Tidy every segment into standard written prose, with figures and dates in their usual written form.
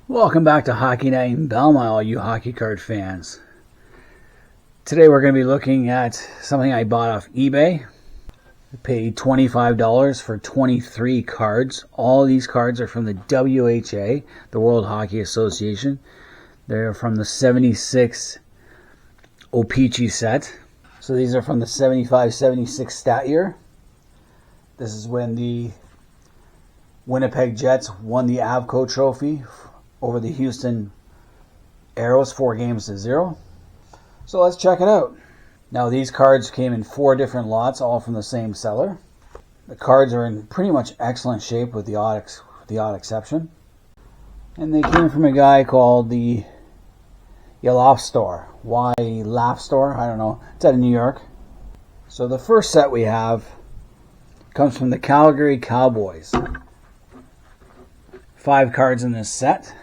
Welcome back to Hockey Night in Belmont, all you hockey card fans. Today we're going to be looking at something I bought off eBay. I paid $25 for 23 cards. All of these cards are from the WHA, the World Hockey Association. They're from the 76 O-PEE-CHEE set. So these are from the 75-76 stat year. This is when the Winnipeg Jets won the Avco trophy over the Houston Aeros 4-0. So let's check it out. Now these cards came in 4 different lots, all from the same seller. The cards are in pretty much excellent shape with the odd exception. And they came from a guy called the Laugh Store. Why Laugh Store? I don't know. It's out of New York. So the first set we have comes from the Calgary Cowboys. 5 cards in this set.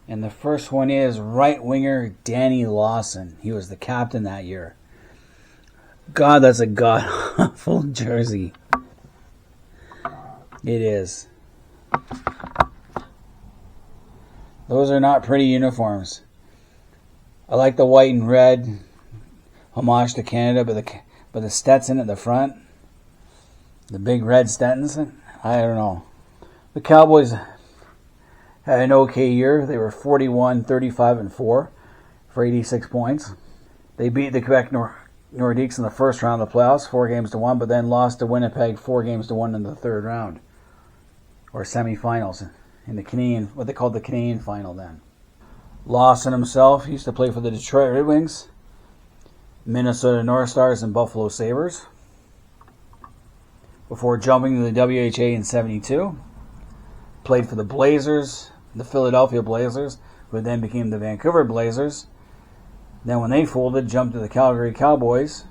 And the first one is right winger Danny Lawson. He was the captain that year. God, that's a god-awful jersey. It is. Those are not pretty uniforms. I like the white and red, homage to Canada, but the Stetson at the front, the big red Stetson, I don't know. The Cowboys had an okay year. They were 41-35-4 for 86 points. They beat the Quebec Nordiques in the first round of the playoffs, 4-1, but then lost to Winnipeg 4-1 in the third round, or semifinals, in the Canadian, what they called the Canadian final then. Lawson himself used to play for the Detroit Red Wings, Minnesota North Stars, and Buffalo Sabres, before jumping to the WHA in 72. Played for the Blazers, the Philadelphia Blazers, who then became the Vancouver Blazers. Then when they folded, jumped to the Calgary Cowboys.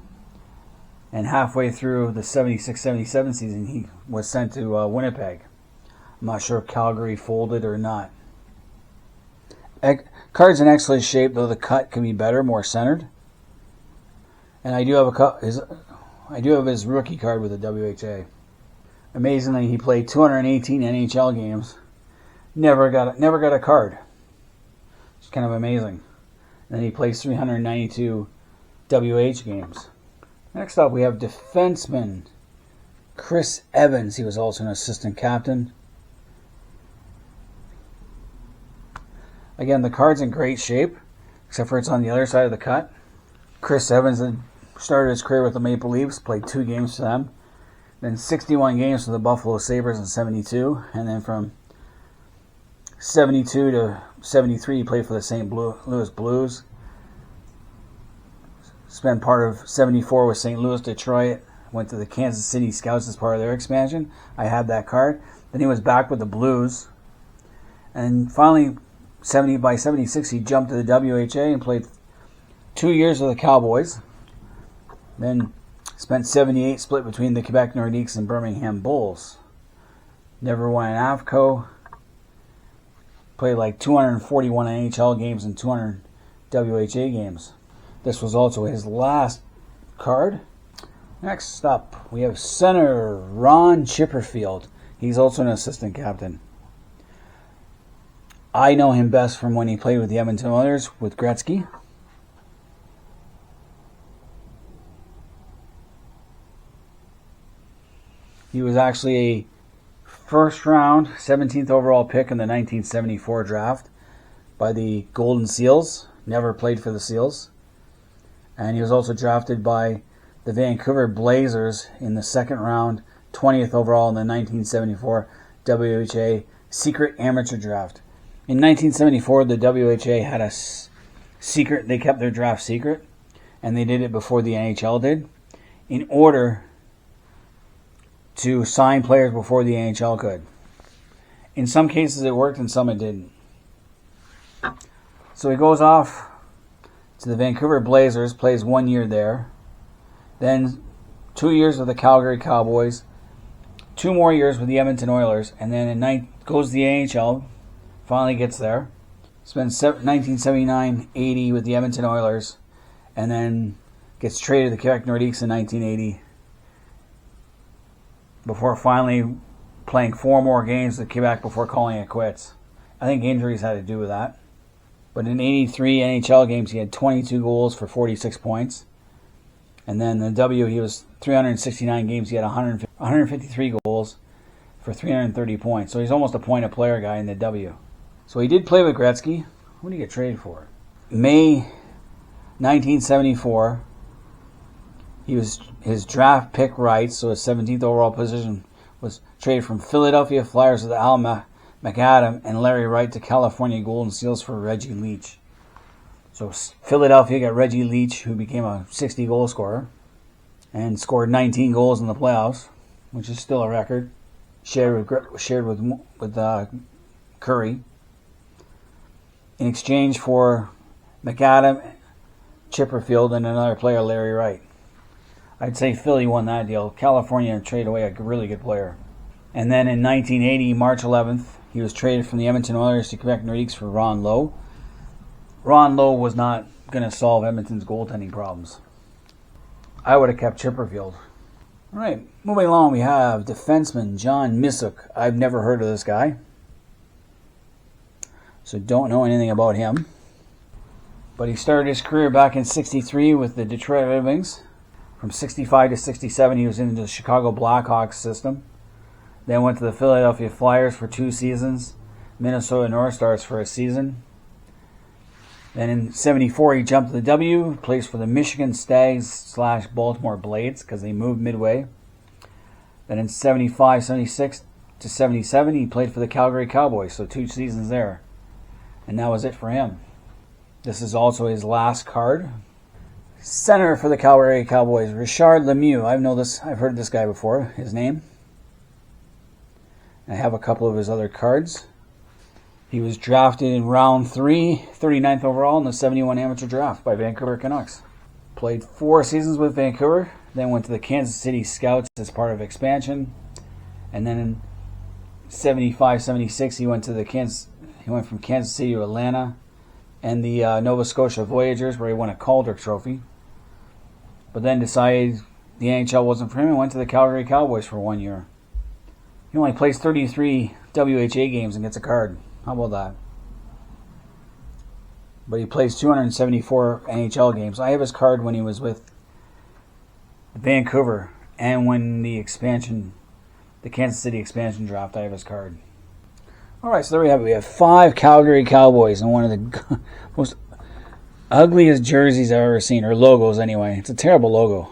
And halfway through the 76-77 season, he was sent to Winnipeg. I'm not sure if Calgary folded or not. Card's in excellent shape, though the cut can be better, more centered. And I do have his rookie card with the WHA. Amazingly, he played 218 NHL games. Never got a card. It's kind of amazing. And then he plays 392 WH games. Next up, we have defenseman Chris Evans. He was also an assistant captain. Again, the card's in great shape, except for it's on the other side of the cut. Chris Evans had started his career with the Maple Leafs, played 2 games for them. Then 61 games for the Buffalo Sabres in 72. And then from 72 to 73, he played for the St. Louis Blues. Spent part of 74 with St. Louis, Detroit. Went to the Kansas City Scouts as part of their expansion. I had that card. Then he was back with the Blues. And finally, by 76, he jumped to the WHA and played 2 years with the Cowboys. Then spent 78 split between the Quebec Nordiques and Birmingham Bulls. Never won an Avco. Played like 241 NHL games and 200 WHA games. This was also his last card. Next up, we have center Ron Chipperfield. He's also an assistant captain. I know him best from when he played with the Edmonton Oilers with Gretzky. He was actually a first round, 17th overall pick in the 1974 draft by the Golden Seals. Never played for the Seals. And he was also drafted by the Vancouver Blazers in the second round, 20th overall in the 1974 WHA secret amateur draft. In 1974, the WHA had a secret, they kept their draft secret, and they did it before the NHL did, in order to sign players before the NHL could. In some cases it worked, and some it didn't. So he goes off to the Vancouver Blazers, plays 1 year there, then 2 years with the Calgary Cowboys, 2 more years with the Edmonton Oilers, and then goes to the NHL, finally gets there, spends 1979-80 with the Edmonton Oilers, and then gets traded to the Quebec Nordiques in 1980, before finally playing 4 more games with Quebec before calling it quits. I think injuries had to do with that. But in 83 NHL games, he had 22 goals for 46 points. And then the W, he was 369 games. He had 153 goals for 330 points. So he's almost a point-a-player guy in the W. So he did play with Gretzky. What did he get traded for? May 1974, his draft pick rights, so his 17th overall position, was traded from Philadelphia Flyers with Al McAdam and Larry Wright to California Golden Seals for Reggie Leach. So Philadelphia got Reggie Leach, who became a 60-goal scorer and scored 19 goals in the playoffs, which is still a record, shared with Curry. In exchange for McAdam, Chipperfield, and another player, Larry Wright. I'd say Philly won that deal. California traded away a really good player. And then in 1980, March 11th, he was traded from the Edmonton Oilers to Quebec Nordiques for Ron Lowe. Ron Lowe was not going to solve Edmonton's goaltending problems. I would have kept Chipperfield. All right, moving along, we have defenseman John Misuk. I've never heard of this guy, so don't know anything about him. But he started his career back in '63 with the Detroit Red Wings. From '65 to '67, he was in the Chicago Blackhawks system. Then went to the Philadelphia Flyers for 2 seasons, Minnesota North Stars for a season. Then in '74, he jumped to the W, plays for the Michigan Stags / Baltimore Blades because they moved midway. Then in '75, '76 to '77, he played for the Calgary Cowboys, so 2 seasons there. And that was it for him. This is also his last card. Center for the Calgary Cowboys, Richard Lemieux. I've heard this guy before, his name. I have a couple of his other cards. He was drafted in round 3, 39th overall in the 71 amateur draft by Vancouver Canucks. Played 4 seasons with Vancouver, then went to the Kansas City Scouts as part of expansion. And then in 75-76, he went from Kansas City to Atlanta and the Nova Scotia Voyagers, where he won a Calder Trophy. But then decided the NHL wasn't for him and went to the Calgary Cowboys for 1 year. He only plays 33 WHA games and gets a card. How about that? But he plays 274 NHL games. I have his card when he was with Vancouver and when the Kansas City expansion draft. I have his card. All right, so there we have it. We have 5 Calgary Cowboys and one of the most ugliest jerseys I've ever seen, or logos anyway. It's a terrible logo.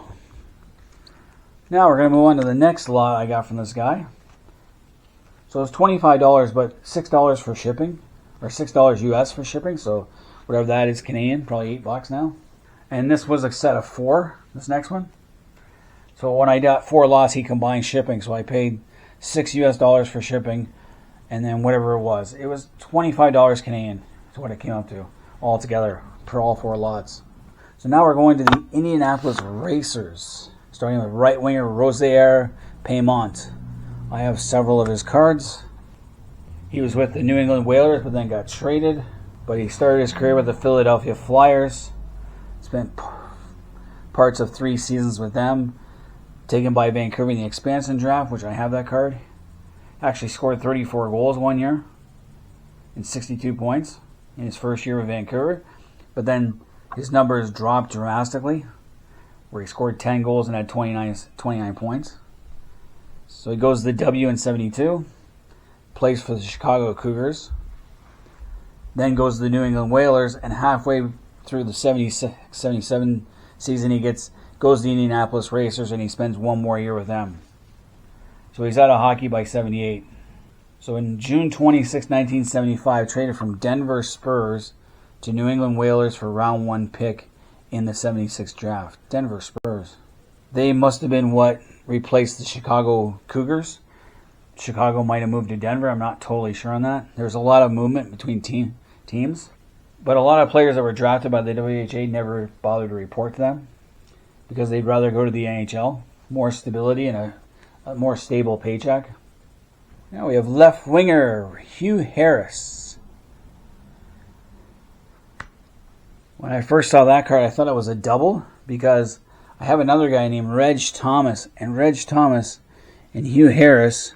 Now we're going to move on to the next lot I got from this guy. So it's $25, but $6 for shipping, or $6 US for shipping. So whatever that is Canadian, probably $8 now. And this was a set of 4, this next one. So when I got 4 lots, he combined shipping. So I paid $6 US for shipping, and then whatever it was. It was $25 Canadian is what it came up to altogether for all 4 lots. So now we're going to the Indianapolis Racers, starting with right winger Rosier Paymont. I have several of his cards. He was with the New England Whalers, but then got traded. But he started his career with the Philadelphia Flyers. Spent parts of 3 seasons with them. Taken by Vancouver in the expansion draft, which I have that card. Actually scored 34 goals 1 year and 62 points in his first year with Vancouver. But then his numbers dropped drastically, where he scored 10 goals and had 29 points. So he goes to the W in 72, plays for the Chicago Cougars, then goes to the New England Whalers, and halfway through the 76-77 season, he goes to the Indianapolis Racers, and he spends 1 more year with them. So he's out of hockey by 78. So in June 26, 1975, traded from Denver Spurs to New England Whalers for round 1 pick in the 76 draft. Denver Spurs. They must have been what replaced the Chicago Cougars. Chicago might have moved to Denver. I'm not totally sure on that. There's a lot of movement between teams. But a lot of players that were drafted by the WHA never bothered to report to them because they'd rather go to the NHL. More stability and a more stable paycheck. Now we have left winger Hugh Harris. When I first saw that card, I thought it was a double because I have another guy named Reg Thomas. And Reg Thomas and Hugh Harris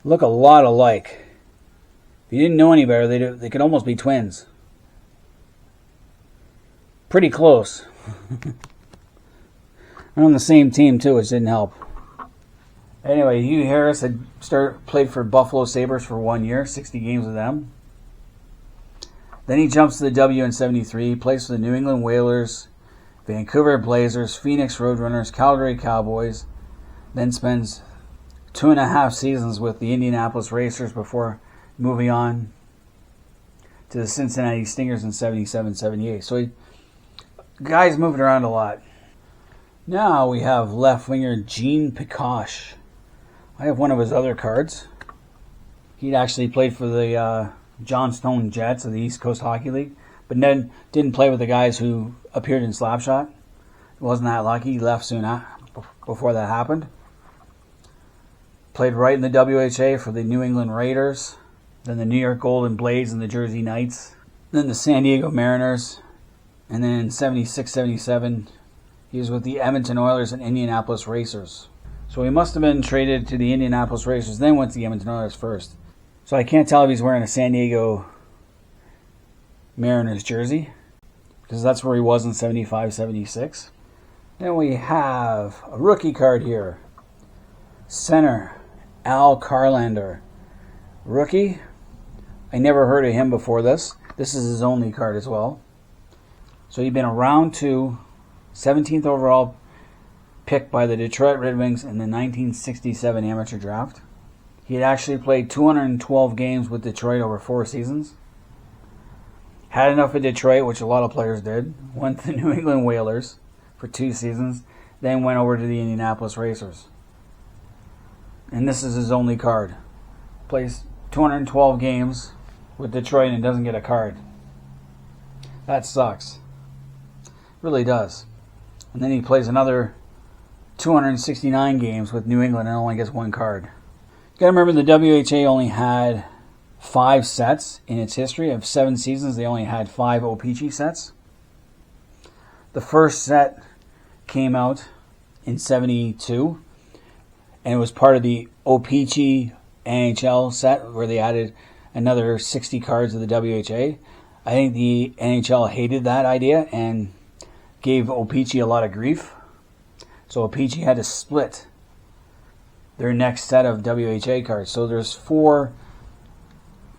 Look a lot alike. If you didn't know any better, they could almost be twins. Pretty close. They're on the same team too, which didn't help. Anyway, Hugh Harris had played for Buffalo Sabres for 1 year, 60 games with them. Then he jumps to the W in 73. He plays for the New England Whalers, Vancouver Blazers, Phoenix Roadrunners, Calgary Cowboys. Then spends 2.5 seasons with the Indianapolis Racers before moving on to the Cincinnati Stingers in 77-78. So guy's moving around a lot. Now we have left winger Gene Picoche. I have one of his other cards. He'd actually played for the Johnstone Jets of the East Coast Hockey League, but then didn't play with the guys who appeared in Slapshot. He wasn't that lucky. He left soon before that happened. Played right in the WHA for the New England Raiders, then the New York Golden Blades and the Jersey Knights, then the San Diego Mariners, and then in 76-77, he was with the Edmonton Oilers and Indianapolis Racers. So he must have been traded to the Indianapolis Racers, then went to the Edmonton Oilers first. So I can't tell if he's wearing a San Diego Mariners jersey, because that's where he was in 75-76. Then we have a rookie card here. Center, Al Carlander. Rookie. I never heard of him before this. This is his only card as well. So he'd been a round 2, 17th overall pick by the Detroit Red Wings in the 1967 amateur draft. He had actually played 212 games with Detroit over 4 seasons. Had enough of Detroit, which a lot of players did. Went to the New England Whalers for 2 seasons. Then went over to the Indianapolis Racers. And this is his only card. Plays 212 games with Detroit and doesn't get a card. That sucks. Really does. And then he plays another 269 games with New England and only gets 1 card. You gotta remember the WHA only had 5 sets in its history. Of 7 seasons, they only had 5 O-PEE-CHEE sets. The first set came out in 72, and it was part of the O-PEE-CHEE NHL set where they added another 60 cards of the WHA. I think the NHL hated that idea and gave O-PEE-CHEE a lot of grief. So O-PEE-CHEE had to split their next set of WHA cards. So there's 4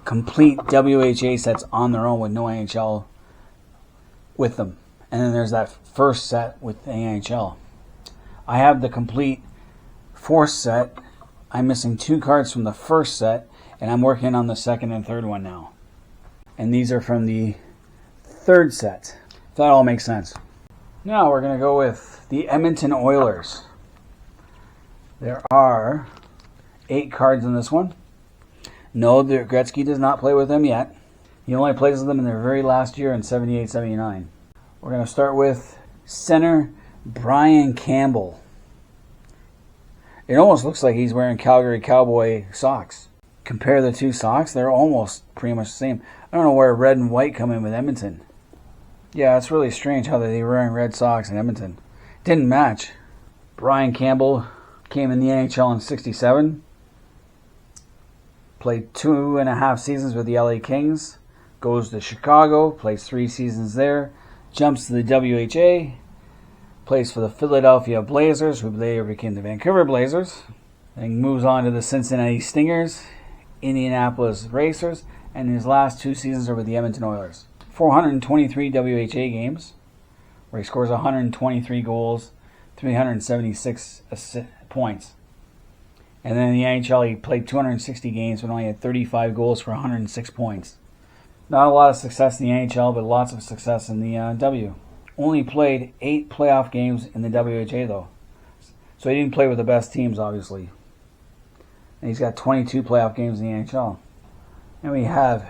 complete WHA sets on their own with no NHL with them. And then there's that first set with the NHL. I have the complete 4th set. I'm missing 2 cards from the first set, and I'm working on the 2nd and 3rd one now. And these are from the 3rd set. If that all makes sense. Now we're going to go with the Edmonton Oilers. There are 8 cards in this one. No, Gretzky does not play with them yet. He only plays with them in their very last year in 78-79. We're going to start with center Brian Campbell. It almost looks like he's wearing Calgary Cowboy socks. Compare the 2 socks, they're almost pretty much the same. I don't know where red and white come in with Edmonton. Yeah, it's really strange how they were wearing red socks in Edmonton. Didn't match. Brian Campbell came in the NHL in 67. Played 2.5 seasons with the LA Kings. Goes to Chicago, plays 3 seasons there. Jumps to the WHA. Plays for the Philadelphia Blazers, who later became the Vancouver Blazers. Then moves on to the Cincinnati Stingers, Indianapolis Racers, and his last 2 seasons are with the Edmonton Oilers. 423 WHA games, where he scores 123 goals, 376 points. And then in the NHL, he played 260 games, but only had 35 goals for 106 points. Not a lot of success in the NHL, but lots of success in the W. Only played 8 playoff games in the WHA, though. So he didn't play with the best teams, obviously. And he's got 22 playoff games in the NHL. And we have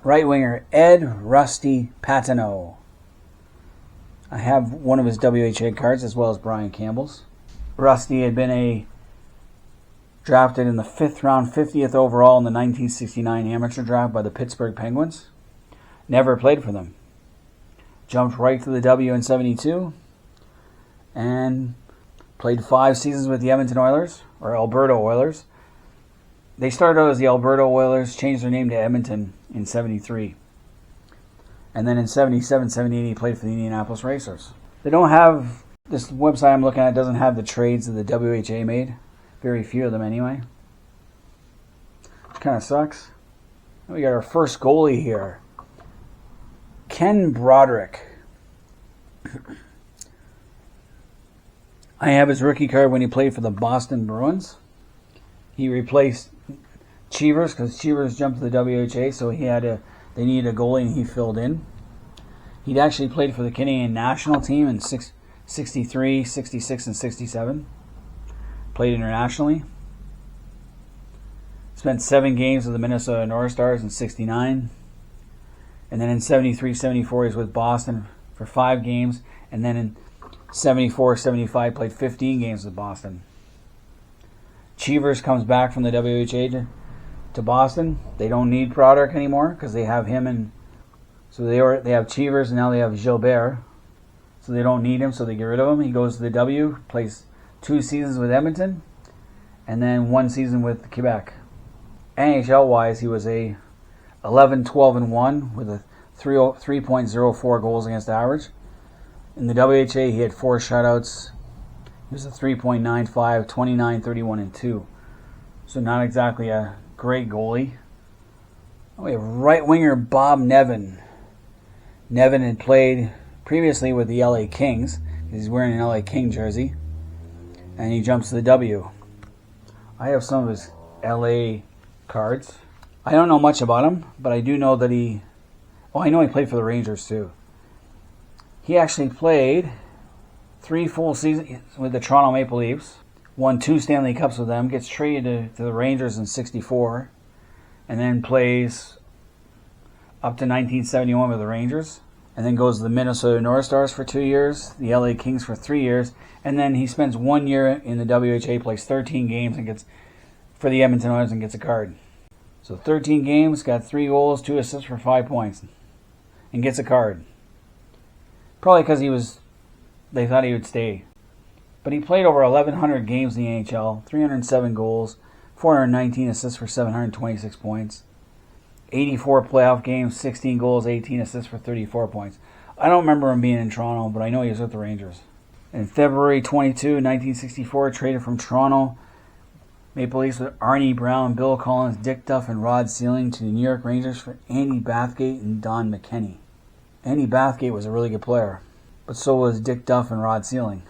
right winger Ed Rusty Patenaude. I have one of his WHA cards as well as Brian Campbell's. Rusty had been drafted in the 5th round, 50th overall in the 1969 amateur draft by the Pittsburgh Penguins. Never played for them. Jumped right to the W in 72 and played 5 seasons with the Edmonton Oilers, or Alberta Oilers. They started out as the Alberta Oilers, changed their name to Edmonton in 73. And then in 77, 78, he played for the Indianapolis Racers. They don't have, this website I'm looking at doesn't have the trades that the WHA made. Very few of them anyway. Which kind of sucks. We got our first goalie here. Ken Broderick. I have his rookie card when he played for the Boston Bruins. He replaced Cheevers because Cheevers jumped to the WHA, so they needed a goalie and he filled in. He'd actually played for the Canadian national team in 63, 66, and 67. Played internationally. Spent 7 games with the Minnesota North Stars in 69. And then in 73, 74, he was with Boston for 5 games. And then in 74, 75, played 15 games with Boston. Cheevers comes back from the WHA to Boston. They don't need Broderick anymore because they have him and so they have Cheevers and now they have Gilbert. So they don't need him, so they get rid of him. He goes to the W, plays 2 seasons with Edmonton, and then 1 season with Quebec. NHL-wise, he was a 11, 12, and 1 with a 3.04 goals against average. In the WHA, he had 4 shutouts. He was a 3.95, 29, 31, and 2. So not exactly a great goalie. We have right winger Bob Nevin. Nevin had played previously with the LA Kings. He's wearing an LA King jersey. And he jumps to the W. I have some of his LA cards. I don't know much about him, but I do know that I know he played for the Rangers too. He actually played 3 full seasons with the Toronto Maple Leafs. Won 2 Stanley Cups with them. Gets traded to the Rangers in 64. And then plays up to 1971 with the Rangers. And then goes to the Minnesota North Stars for 2 years. The LA Kings for 3 years. And then he spends 1 year in the WHA, plays 13 games and gets for the Edmonton Oilers and gets a card. So 13 games, got 3 goals, 2 assists for 5 points. And gets a card. Probably because they thought he would stay. But he played over 1,100 games in the NHL, 307 goals, 419 assists for 726 points, 84 playoff games, 16 goals, 18 assists for 34 points. I don't remember him being in Toronto, but I know he was with the Rangers. In February 22, 1964, traded from Toronto Maple Leafs with Arnie Brown, Bill Collins, Dick Duff, and Rod Sealing to the New York Rangers for Andy Bathgate and Don McKenney. Andy Bathgate was a really good player, but so was Dick Duff and Rod Sealing.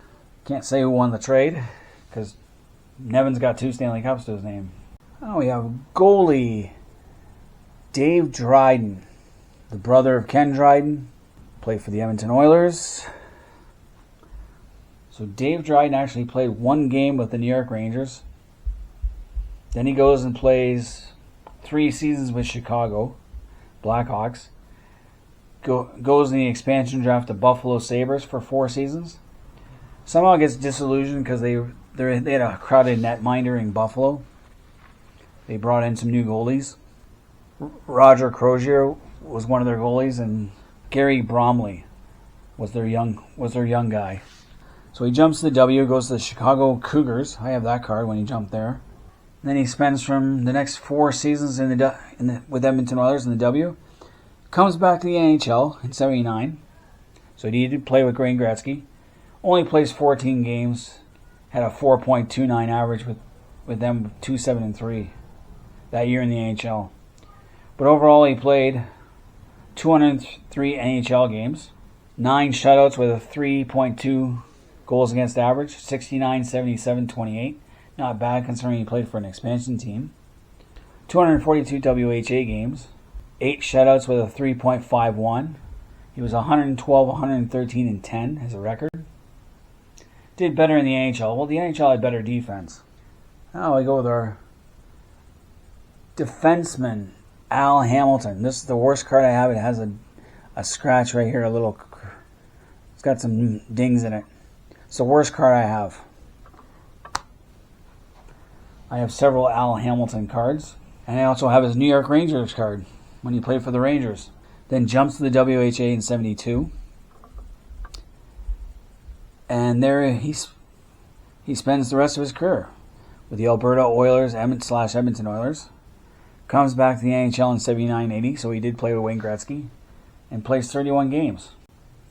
Can't say who won the trade, because Nevin's got 2 Stanley Cups to his name. Oh, we have goalie Dave Dryden, the brother of Ken Dryden, played for the Edmonton Oilers. So Dave Dryden actually played 1 game with the New York Rangers. Then he goes and plays 3 seasons with Chicago Blackhawks. Goes in the expansion draft to Buffalo Sabres for 4 seasons. Somehow gets disillusioned because they had a crowded netminder in Buffalo. They brought in some new goalies. Roger Crozier was one of their goalies, and Gary Bromley was their young guy. So he jumps to the W, goes to the Chicago Cougars. I have that card when he jumped there. And then he spends from the next 4 seasons with Edmonton Oilers in the W. Comes back to the NHL in 79. So he did play with Wayne Gretzky. Only plays 14 games. Had a 4.29 average with them, 2-7-3 that year in the NHL. But overall, he played 203 NHL games, 9 shutouts with a 3.2 goals against average, 69, 77, 28. Not bad considering he played for an expansion team. 242 WHA games, 8 shutouts with a 3.51. He was 112, 113, and 10 as a record. Did better in the NHL. Well, the NHL had better defense. Now we go with our defenseman, Al Hamilton. This is the worst card I have. It has a scratch right here, it's got some dings in it. It's the worst card I have. I have several Al Hamilton cards. And I also have his New York Rangers card when he played for the Rangers. Then jumps to the WHA in 72. And there he spends the rest of his career with the Alberta Oilers / Edmonton Oilers. Comes back to the NHL in 79-80, so he did play with Wayne Gretzky, and plays 31 games.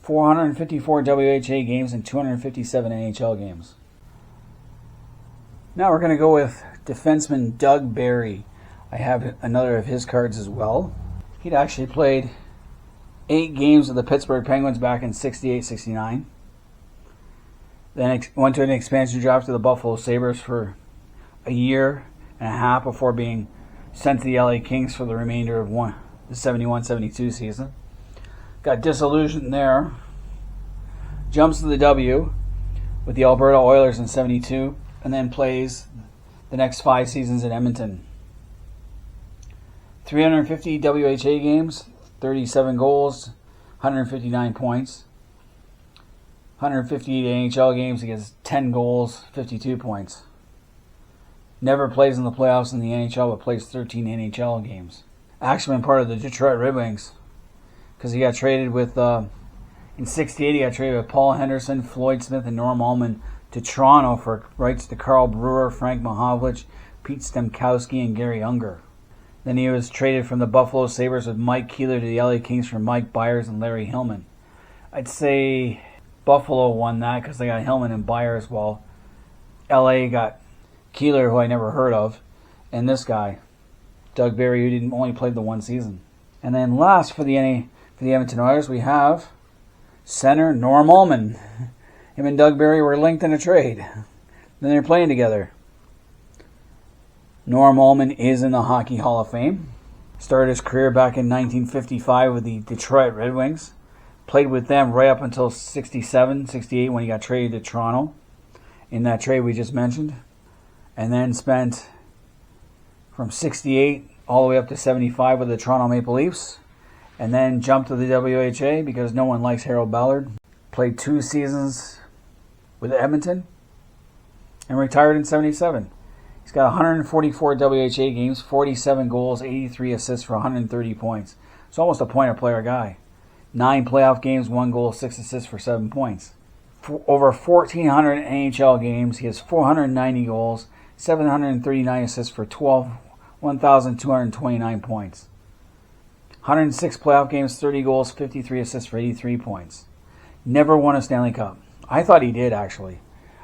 454 WHA games and 257 NHL games. Now we're going to go with defenseman Doug Barrie. I have another of his cards as well. He'd actually played 8 games with the Pittsburgh Penguins back in 68-69. Then went to an expansion draft to the Buffalo Sabres for a year and a half before being sent to the LA Kings for the remainder of the 71-72 season. Got disillusioned there. Jumps to the W with the Alberta Oilers in 72, and then plays the next 5 seasons in Edmonton. 350 WHA games, 37 goals, 159 points. 158 NHL games, he gets 10 goals, 52 points. Never plays in the playoffs in the NHL, but plays 13 NHL games. Actually been part of the Detroit Red Wings, because he got traded with, in 68 he got traded with Paul Henderson, Floyd Smith, and Norm Allman to Toronto for rights to Carl Brewer, Frank Mahovlich, Pete Stemkowski, and Gary Unger. Then he was traded from the Buffalo Sabres with Mike Keeler to the LA Kings for Mike Byers and Larry Hillman. I'd say Buffalo won that because they got Hillman and Byers, while LA got Keeler, who I never heard of, and this guy, Doug Barrie, who didn't only play the one season. And then last for the Edmonton Oilers, we have center Norm Allman. Him and Doug Barrie were linked in a trade. Then they're playing together. Norm Allman is in the Hockey Hall of Fame. Started his career back in 1955 with the Detroit Red Wings. Played with them right up until 67, 68 when he got traded to Toronto in that trade we just mentioned. And then spent from 68 all the way up to 75 with the Toronto Maple Leafs. And then jumped to the WHA because no one likes Harold Ballard. Played 2 seasons with Edmonton and retired in 77. He's got 144 WHA games, 47 goals, 83 assists for 130 points. It's almost a point-a-player guy. 9 playoff games, 1 goal, 6 assists for 7 points. Over 1,400 NHL games, he has 490 goals, 739 assists for 1,229 points. 106 playoff games, 30 goals, 53 assists for 83 points. Never won a Stanley Cup. I thought he did, actually.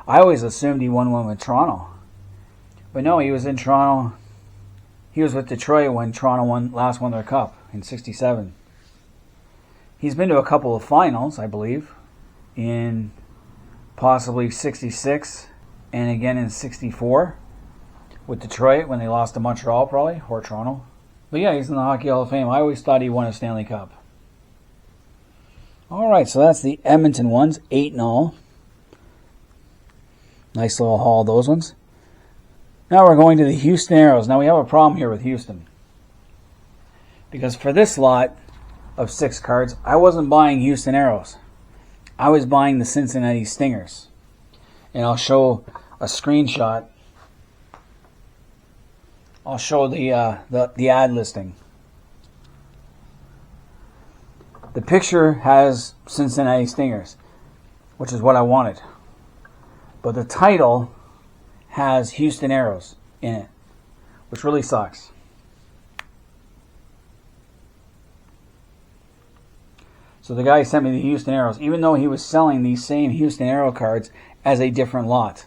I always assumed he won one with Toronto. But no, he was in Toronto. He was with Detroit when Toronto last won their cup in 67. He's been to a couple of finals, I believe, in possibly 66 and again in 64 with Detroit when they lost to Montreal probably, or Toronto. But yeah, he's in the Hockey Hall of Fame. I always thought he won a Stanley Cup. Alright, so that's the Edmonton ones, 8 in all. Nice little haul, those ones. Now we're going to the Houston Aeros. Now we have a problem here with Houston, because for this lot of 6 cards, I wasn't buying Houston Aeros. I was buying the Cincinnati Stingers. And I'll show a screenshot. I'll show the ad listing. The picture has Cincinnati Stingers, which is what I wanted. But the title has Houston Aeros in it, which really sucks. So the guy sent me the Houston Aeros, even though he was selling these same Houston Aero cards as a different lot.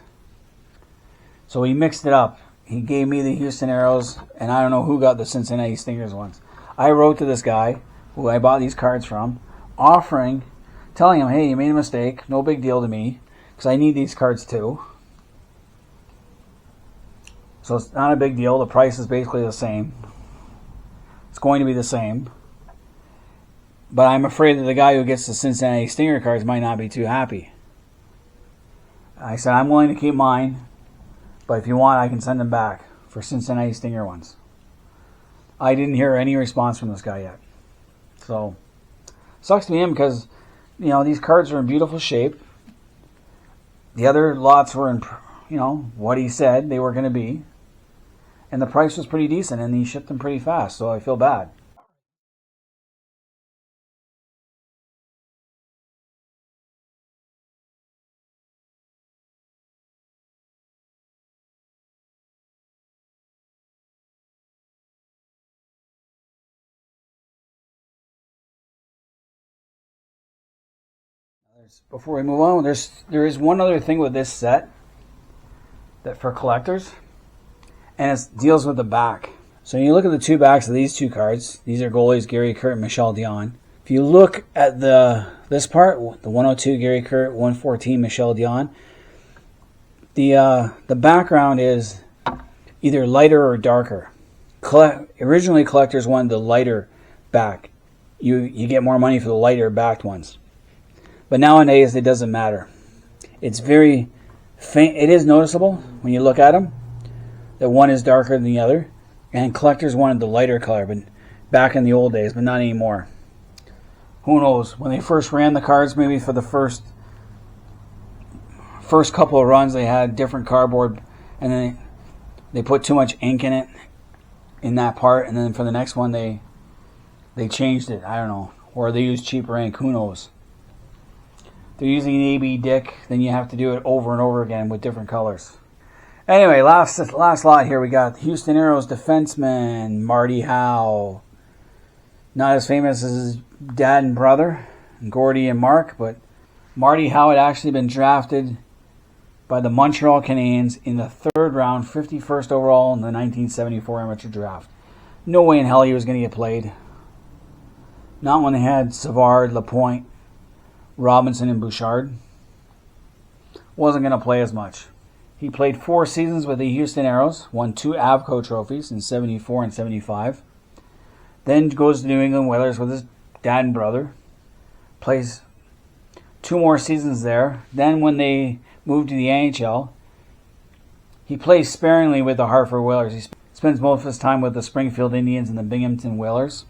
So he mixed it up. He gave me the Houston Aeros, and I don't know who got the Cincinnati Stingers ones. I wrote to this guy, who I bought these cards from, telling him, hey, you made a mistake, no big deal to me, because I need these cards too. So it's not a big deal. The price is basically the same. It's going to be the same. But I'm afraid that the guy who gets the Cincinnati Stinger cards might not be too happy. I said, I'm willing to keep mine, but if you want, I can send them back for Cincinnati Stinger ones. I didn't hear any response from this guy yet. So, sucks to be him because, you know, these cards are in beautiful shape. The other lots were in, you know, what he said they were going to be. And the price was pretty decent, and he shipped them pretty fast, so I feel bad. Before we move on, there is one other thing with this set that for collectors, and it deals with the back. So you look at the two backs of these two cards. These are goalies Gary Kurt and Michel Dion. If you look at this part, the 102 Gary Kurt, 114 Michel Dion, the background is either lighter or darker. Originally, collectors wanted the lighter back. You get more money for the lighter backed ones. But nowadays, it doesn't matter. It's very faint. It is noticeable when you look at them that one is darker than the other. And collectors wanted the lighter color, but back in the old days, but not anymore. Who knows? When they first ran the cards, maybe for the first couple of runs, they had different cardboard, and then they put too much ink in it, in that part, and then for the next one, they changed it. I don't know. Or they used cheaper ink. Who knows? They're using an AB Dick, then you have to do it over and over again with different colors. Anyway, last lot here, we got Houston Aeros defenseman Marty Howe. Not as famous as his dad and brother, Gordy and Mark, but Marty Howe had actually been drafted by the Montreal Canadiens in the 3rd round, 51st overall in the 1974 amateur draft. No way in hell he was going to get played. Not when they had Savard, Lapointe, Robinson, and Bouchard. Wasn't going to play as much. He played 4 seasons with the Houston Aeros, won 2 Avco trophies in 74 and 75. Then goes to New England Whalers with his dad and brother. Plays 2 more seasons there. Then when they moved to the NHL, he plays sparingly with the Hartford Whalers. He spends most of his time with the Springfield Indians and the Binghamton Whalers.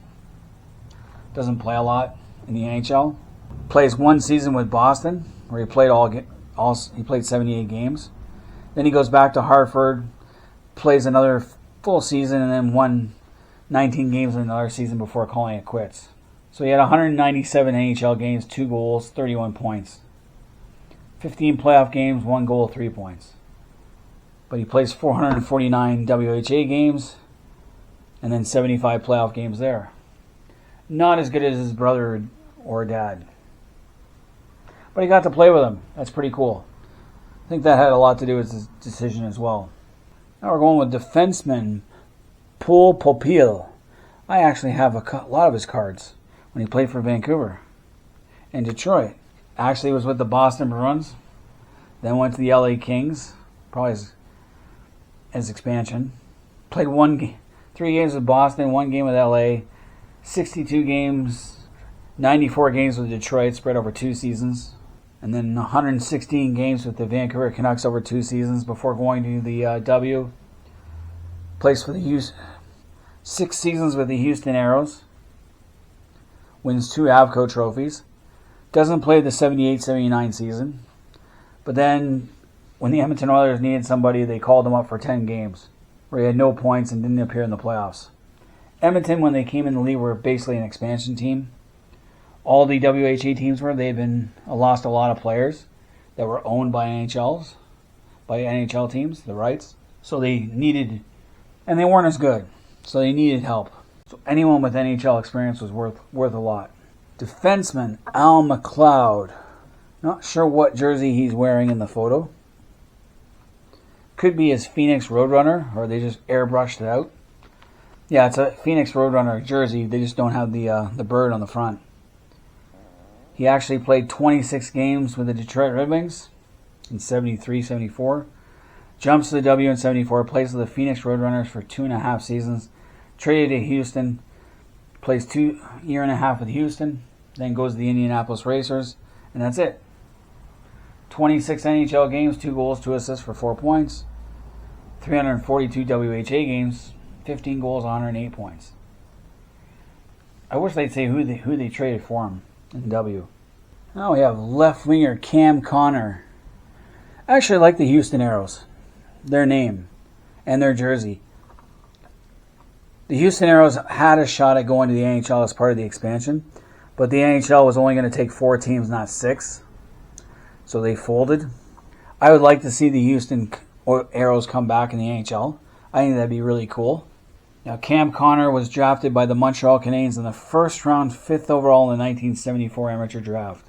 Doesn't play a lot in the NHL. Plays 1 season with Boston, where he played he played 78 games. Then he goes back to Hartford, plays another full season, and then won 19 games in another season before calling it quits. So he had 197 NHL games, 2 goals, 31 points. 15 playoff games, 1 goal, 3 points. But he plays 449 WHA games, and then 75 playoff games there. Not as good as his brother or dad. But he got to play with him. That's pretty cool. I think that had a lot to do with his decision as well. Now we're going with defenseman Paul Popil. I actually have a lot of his cards when he played for Vancouver and Detroit. Actually was with the Boston Bruins, then went to the LA Kings, probably as expansion. Played 3 games with Boston, 1 game with LA, 62 games, 94 games with Detroit, spread over 2 seasons. And then 116 games with the Vancouver Canucks over 2 seasons before going to the W. Plays for the 6 seasons with the Houston Aeros. Wins 2 Avco trophies. Doesn't play the 78-79 season. But then when the Edmonton Oilers needed somebody, they called him up for 10 games, where he had no points and didn't appear in the playoffs. Edmonton, when they came in the league, were basically an expansion team. All the WHA teams they've lost a lot of players that were owned by NHL teams, the rights. So they needed, and they weren't as good, so they needed help. So anyone with NHL experience was worth a lot. Defenseman Al McLeod. Not sure what jersey he's wearing in the photo. Could be his Phoenix Roadrunner, or they just airbrushed it out. Yeah, it's a Phoenix Roadrunner jersey. They just don't have the bird on the front. He actually played 26 games with the Detroit Red Wings in 73-74. Jumps to the W in 74. Plays with the Phoenix Roadrunners for 2.5 seasons. Traded to Houston. Plays 2 year and a half with Houston. Then goes to the Indianapolis Racers. And that's it. 26 NHL games, 2 goals, 2 assists for 4 points. 342 WHA games, 15 goals, 108 points. I wish they'd say who they traded for him in W. Now we have left winger Cam Connor. I actually like the Houston Aeros, their name and their jersey. The Houston Aeros had a shot at going to the NHL as part of the expansion, but the NHL was only going to take 4 teams, not 6. So they folded. I would like to see the Houston Aeros come back in the NHL. I think that'd be really cool. Now, Cam Connor was drafted by the Montreal Canadiens in the 1st round, 5th overall in the 1974 amateur draft.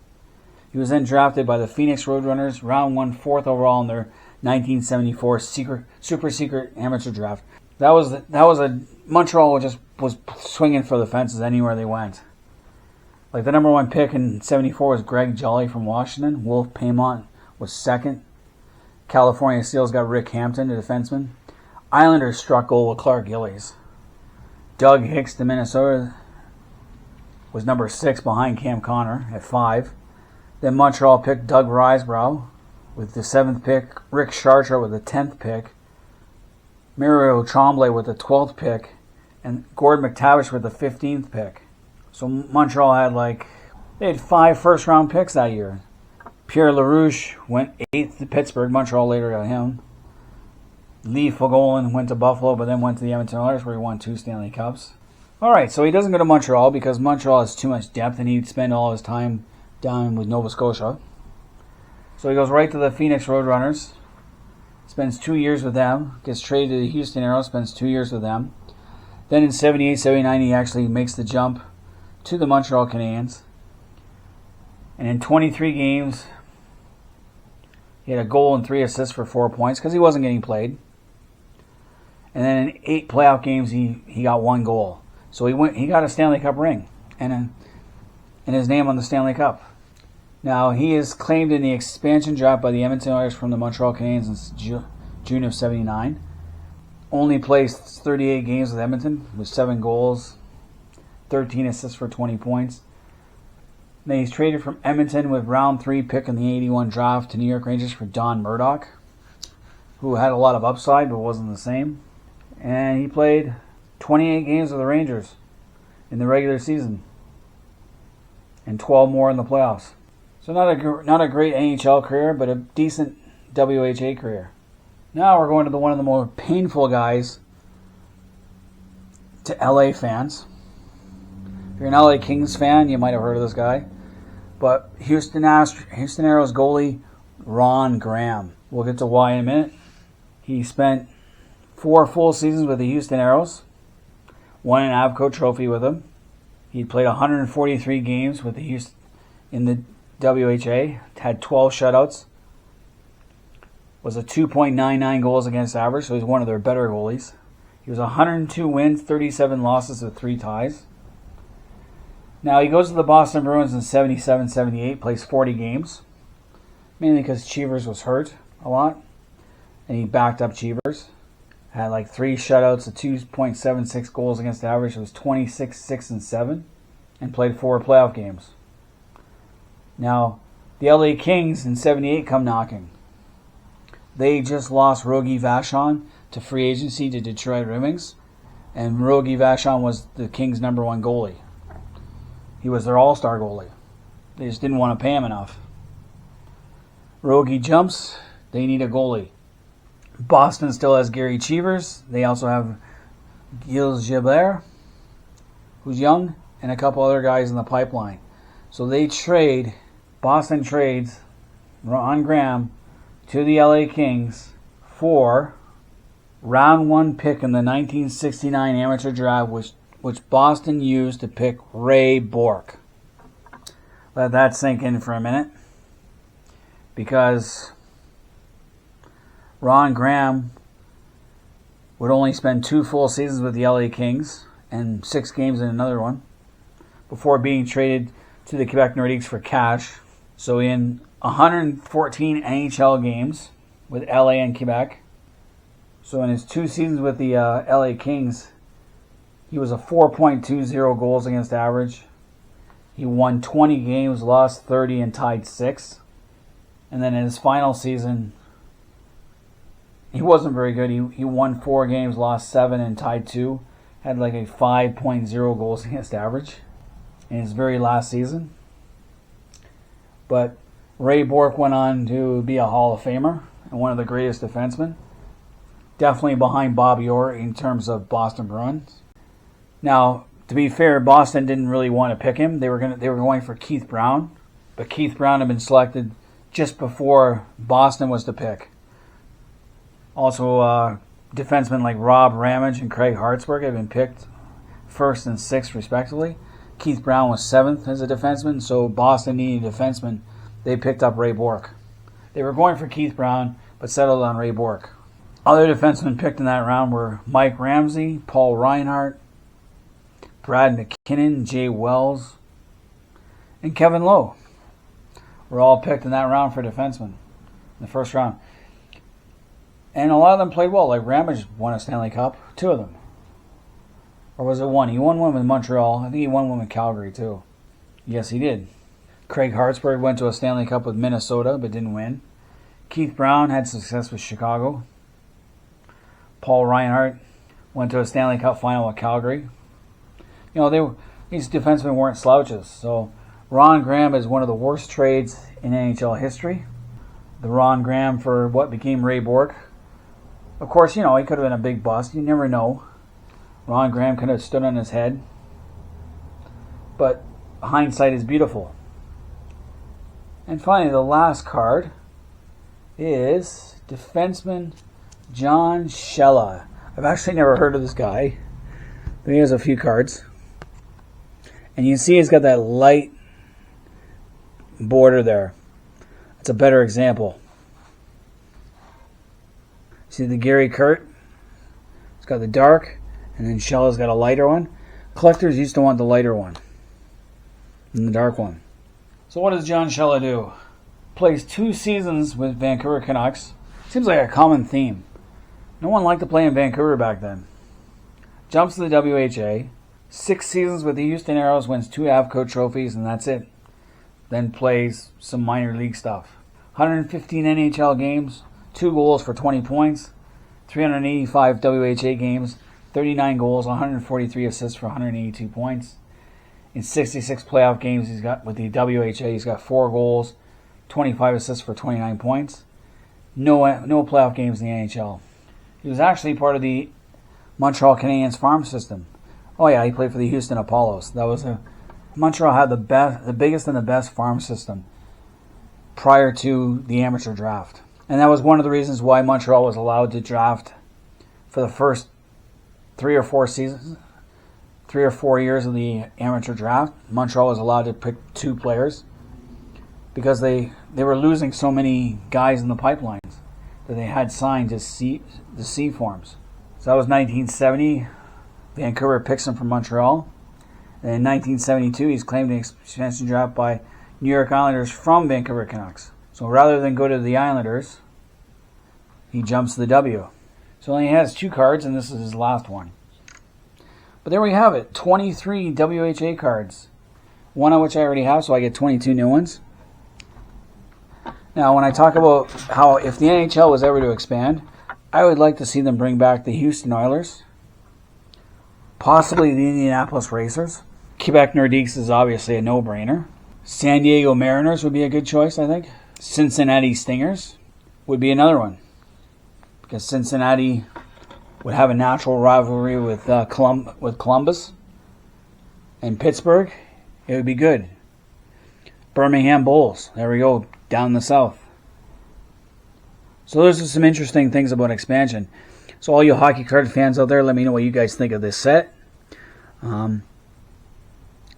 He was then drafted by the Phoenix Roadrunners, round 1, 4th overall in their 1974 super secret amateur draft. That was a Montreal just was swinging for the fences anywhere they went. Like the number 1 pick in '74 was Greg Jolly from Washington. Wolf Paymont was 2nd. California Seals got Rick Hampton, the defenseman. Islanders struck gold with Clark Gillies. Doug Hicks to Minnesota was number 6 behind Cam Connor at 5. Then Montreal picked Doug Risebrough with the 7th pick, Rick Chartrand with the 10th pick, Mario Tremblay with the 12th pick, and Gord McTavish with the 15th pick. So Montreal had 5 first-round picks that year. Pierre LaRouche went 8th to Pittsburgh. Montreal later got him. Lee Fogolin went to Buffalo, but then went to the Edmonton Oilers where he won 2 Stanley Cups. Alright, so he doesn't go to Montreal because Montreal has too much depth and he'd spend all his time down with Nova Scotia. So he goes right to the Phoenix Roadrunners. Spends 2 years with them. Gets traded to the Houston Aeros. Spends 2 years with them. Then in 78, 79, he actually makes the jump to the Montreal Canadiens. And in 23 games, he had a goal and 3 assists for 4 points because he wasn't getting played. And then in 8 playoff games, he got 1 goal. So he got a Stanley Cup ring and his name on the Stanley Cup. Now, he is claimed in the expansion draft by the Edmonton Oilers from the Montreal Canadiens in June of 79. Only played 38 games with Edmonton with 7 goals, 13 assists for 20 points. Then he's traded from Edmonton with round 3 pick in the 81 draft to New York Rangers for Don Murdoch, who had a lot of upside but wasn't the same. And he played 28 games with the Rangers in the regular season and 12 more in the playoffs. So not a great NHL career, but a decent WHA career. Now we're going to one of the more painful guys to LA fans. If you're an LA Kings fan, you might have heard of this guy. But Houston Aeros goalie Ron Graham. We'll get to why in a minute. He spent 4 full seasons with the Houston Aeros. Won an Avco trophy with them. He played 143 games with the in the WHA. Had 12 shutouts. Was a 2.99 goals against average, so he's one of their better goalies. He was 102 wins, 37 losses with 3 ties. Now he goes to the Boston Bruins in 77-78, plays 40 games. Mainly because Cheevers was hurt a lot. And he backed up Cheevers. Had 3 shutouts, a 2.76 goals against average. It was 26, 6, and 7. And played 4 playoff games. Now, the LA Kings in 78 come knocking. They just lost Rogie Vachon to free agency to Detroit Red Wings. And Rogie Vachon was the Kings' number 1 goalie. He was their all-star goalie. They just didn't want to pay him enough. Rogie jumps. They need a goalie. Boston still has Gary Cheevers. They also have Gilles Gilbert, who's young, and a couple other guys in the pipeline. So Boston trades Ron Graham to the LA Kings for round 1 pick in the 1969 amateur draft, which Boston used to pick Ray Bourque. Let that sink in for a minute. Because Ron Graham would only spend 2 full seasons with the LA Kings and 6 games in another one before being traded to the Quebec Nordiques for cash. So in 114 NHL games with LA and Quebec. So in his 2 seasons with the LA Kings, he was a 4.20 goals against average. He won 20 games, lost 30, and tied 6. And then in his final season, he wasn't very good. He won 4 games, lost 7, and tied 2. Had a 5.0 goals against average in his very last season. But Ray Bourque went on to be a Hall of Famer and one of the greatest defensemen. Definitely behind Bobby Orr in terms of Boston Bruins. Now, to be fair, Boston didn't really want to pick him. They were going for Keith Brown, but Keith Brown had been selected just before Boston was to pick. Also, defensemen like Rob Ramage and Craig Hartsburg had been picked 1st and 6th respectively. Keith Brown was 7th as a defenseman, so Boston needed a defenseman they picked up Ray Bourque. They were going for Keith Brown, but settled on Ray Bourque. Other defensemen picked in that round were Mike Ramsey, Paul Reinhart, Brad McKinnon, Jay Wells, and Kevin Lowe. Were all picked in that round for defensemen in the first round. And a lot of them played well. Like Ramage won a Stanley Cup, 2 of them. Or was it 1? He won one with Montreal. I think he won one with Calgary too. Yes, he did. Craig Hartsburg went to a Stanley Cup with Minnesota but didn't win. Keith Brown had success with Chicago. Paul Reinhart went to a Stanley Cup final with Calgary. You know, these defensemen weren't slouches. So Ron Graham is one of the worst trades in NHL history. The Ron Graham for what became Ray Bourque. Of course, you know, he could have been a big bust. You never know. Ron Graham could have stood on his head. But hindsight is beautiful. And finally, the last card is defenseman John Shella. I've actually never heard of this guy, but he has a few cards. And you can see he's got that light border there. It's a better example. See the Gary Kurt? It's got the dark, and then Shella's got a lighter one. Collectors used to want the lighter one and the dark one. So what does John Shella do? Plays 2 seasons with Vancouver Canucks. Seems like a common theme. No one liked to play in Vancouver back then. Jumps to the WHA. 6 seasons with the Houston Aeros, wins 2 Avco trophies, and that's it. Then plays some minor league stuff. 115 NHL games, 2 goals for 20 points, 385 WHA games, 39 goals, 143 assists for 182 points. In 66 playoff games he's got with the WHA, he's got 4 goals, 25 assists for 29 points. No playoff games in the NHL. He was actually part of the Montreal Canadiens farm system. Oh yeah, he played for the Houston Apollos. Montreal had the biggest and the best farm system prior to the amateur draft. And that was one of the reasons why Montreal was allowed to draft for the first 3 or 4 seasons, 3 or 4 years of the amateur draft. Montreal was allowed to pick 2 players because they were losing so many guys in the pipelines that they had signed to the C forms. So that was 1970. Vancouver picks him from Montreal. And in 1972, he's claimed an expansion draft by New York Islanders from Vancouver Canucks. So rather than go to the Islanders, he jumps to the W. So he has 2 cards, and this is his last one. But there we have it, 23 WHA cards. One of which I already have, so I get 22 new ones. Now, when I talk about how if the NHL was ever to expand, I would like to see them bring back the Houston Oilers, possibly the Indianapolis Racers. Quebec Nordiques is obviously a no-brainer. San Diego Mariners would be a good choice, I think. Cincinnati Stingers would be another one, because Cincinnati would have a natural rivalry with Columbus and Pittsburgh. It would be good. Birmingham Bulls, there we go, down in the south. So those are some interesting things about expansion. So all you hockey card fans out there, let me know what you guys think of this set. And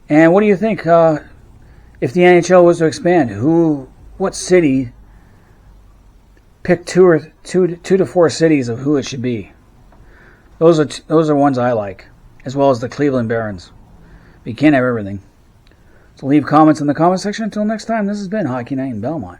what do you think if the NHL was to expand? What city? Pick 2 to 4 cities of who it should be. Those are ones I like, as well as the Cleveland Barons. But you can't have everything. So leave comments in the comment section. Until next time, this has been Hockey Night in Belmont.